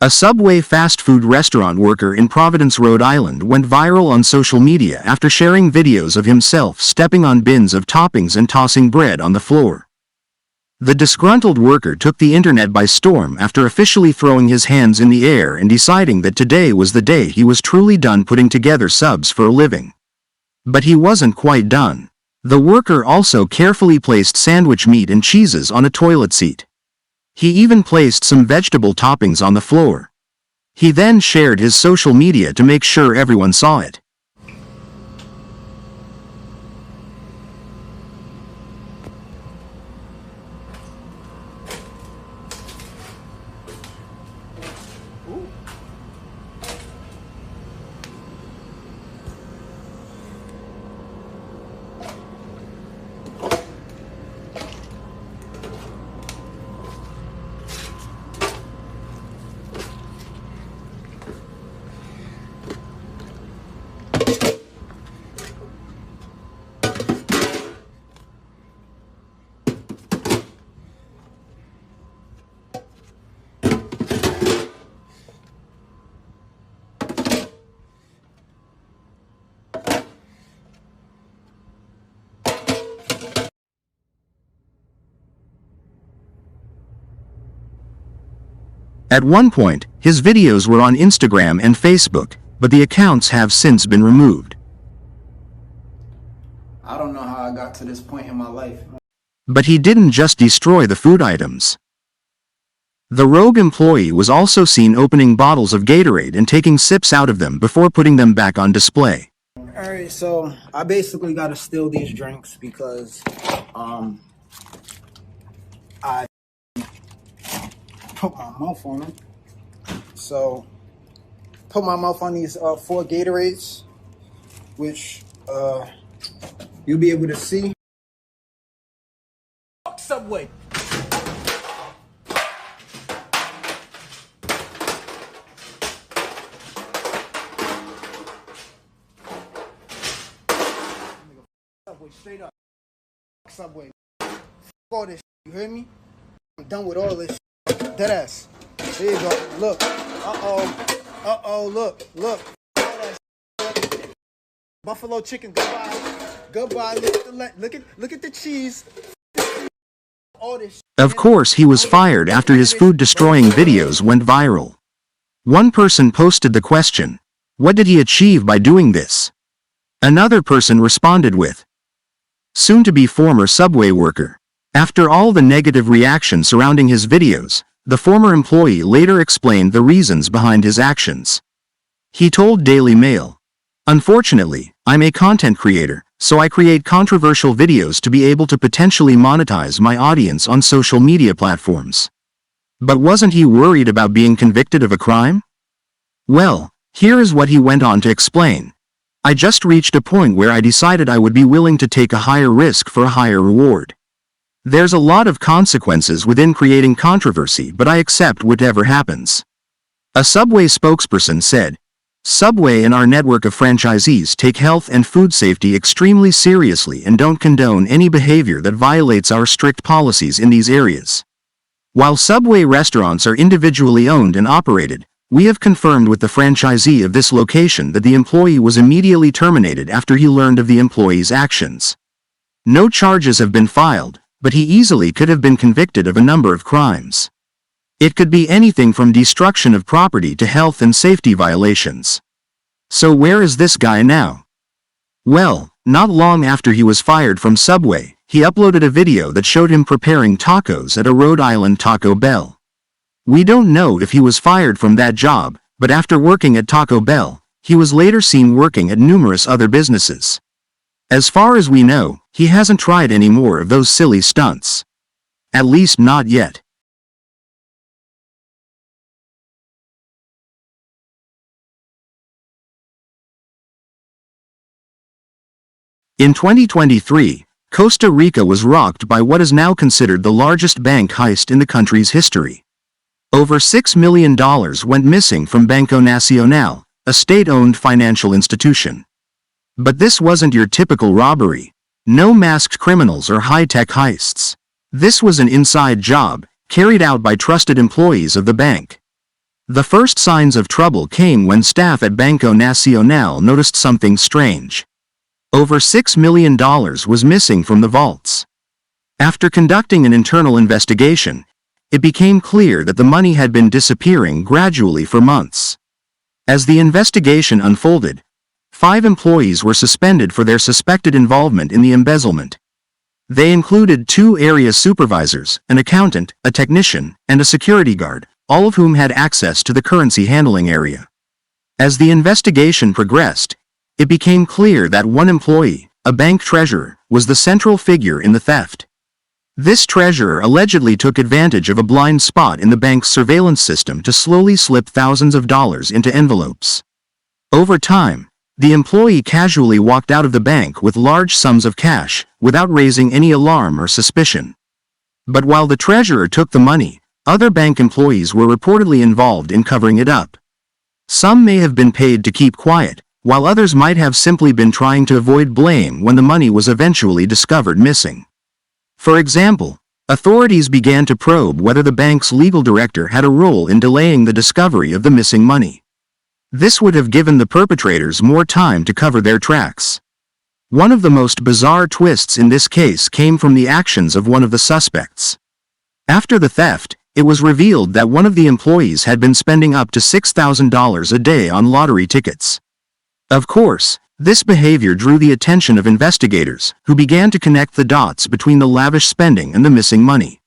A Subway fast food restaurant worker in Providence, Rhode Island went viral on social media after sharing videos of himself stepping on bins of toppings and tossing bread on the floor. The disgruntled worker took the internet by storm after officially throwing his hands in the air and deciding that today was the day he was truly done putting together subs for a living. But he wasn't quite done. The worker also carefully placed sandwich meat and cheeses on a toilet seat. He even placed some vegetable toppings on the floor. He then shared his social media to make sure everyone saw it. At one point, his videos were on Instagram and Facebook, but the accounts have since been removed. I don't know how I got to this point in my life. But he didn't just destroy the food items. The rogue employee was also seen opening bottles of Gatorade and taking sips out of them before putting them back on display. Alright, so I basically gotta steal these drinks because I put my mouth on them. So put my mouth on these 4 Gatorades, which you'll be able to see. Subway. Subway, straight up. Subway. All this, you hear me? I'm done with all this. Deadass. There you go. Look. Look. Buffalo chicken. Goodbye. Look at the cheese. All this. Of course, he was fired after his food-destroying videos went viral. One person posted the question, "What did he achieve by doing this?" Another person responded with, "Soon-to-be former Subway worker." After all the negative reaction surrounding his videos, the former employee later explained the reasons behind his actions. He told Daily Mail, "Unfortunately, I'm a content creator, so I create controversial videos to be able to potentially monetize my audience on social media platforms." But wasn't he worried about being convicted of a crime? Well, here is what he went on to explain. "I just reached a point where I decided I would be willing to take a higher risk for a higher reward. There's a lot of consequences within creating controversy, but I accept whatever happens." A Subway spokesperson said, "Subway and our network of franchisees take health and food safety extremely seriously and don't condone any behavior that violates our strict policies in these areas. While Subway restaurants are individually owned and operated, we have confirmed with the franchisee of this location that the employee was immediately terminated after he learned of the employee's actions. No charges have been filed, but he easily could have been convicted of a number of crimes. It could be anything from destruction of property to health and safety violations. So where is this guy now? Well, not long after he was fired from Subway, he uploaded a video that showed him preparing tacos at a Rhode Island Taco Bell. We don't know if he was fired from that job, but after working at Taco Bell, he was later seen working at numerous other businesses. As far as we know, he hasn't tried any more of those silly stunts. At least not yet. In 2023, Costa Rica was rocked by what is now considered the largest bank heist in the country's history. Over $6 million went missing from Banco Nacional, a state-owned financial institution. But this wasn't your typical robbery. No masked criminals or high-tech heists. This was an inside job, carried out by trusted employees of the bank. The first signs of trouble came when staff at Banco Nacional noticed something strange. Over $6 million was missing from the vaults. After conducting an internal investigation, it became clear that the money had been disappearing gradually for months. As the investigation unfolded, 5 employees were suspended for their suspected involvement in the embezzlement. They included 2 area supervisors, an accountant, a technician, and a security guard, all of whom had access to the currency handling area. As the investigation progressed, it became clear that one employee, a bank treasurer, was the central figure in the theft. This treasurer allegedly took advantage of a blind spot in the bank's surveillance system to slowly slip thousands of dollars into envelopes. Over time, the employee casually walked out of the bank with large sums of cash, without raising any alarm or suspicion. But while the treasurer took the money, other bank employees were reportedly involved in covering it up. Some may have been paid to keep quiet, while others might have simply been trying to avoid blame when the money was eventually discovered missing. For example, authorities began to probe whether the bank's legal director had a role in delaying the discovery of the missing money. This would have given the perpetrators more time to cover their tracks. One of the most bizarre twists in this case came from the actions of one of the suspects. After the theft, it was revealed that one of the employees had been spending up to $6,000 a day on lottery tickets. Of course, this behavior drew the attention of investigators, who began to connect the dots between the lavish spending and the missing money.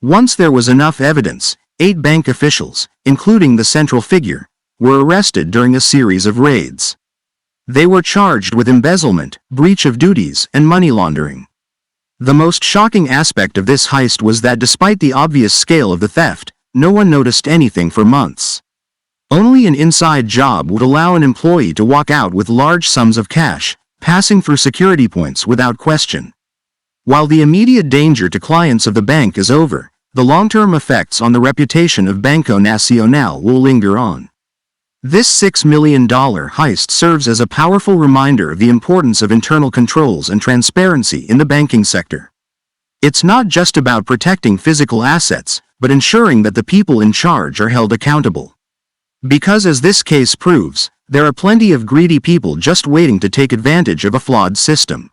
Once there was enough evidence, 8 bank officials, including the central figure, were arrested during a series of raids. They were charged with embezzlement, breach of duties, and money laundering. The most shocking aspect of this heist was that despite the obvious scale of the theft, no one noticed anything for months. Only an inside job would allow an employee to walk out with large sums of cash, passing through security points without question. While the immediate danger to clients of the bank is over, the long-term effects on the reputation of Banco Nacional will linger on. This $6 million heist serves as a powerful reminder of the importance of internal controls and transparency in the banking sector. It's not just about protecting physical assets, but ensuring that the people in charge are held accountable. Because as this case proves, there are plenty of greedy people just waiting to take advantage of a flawed system.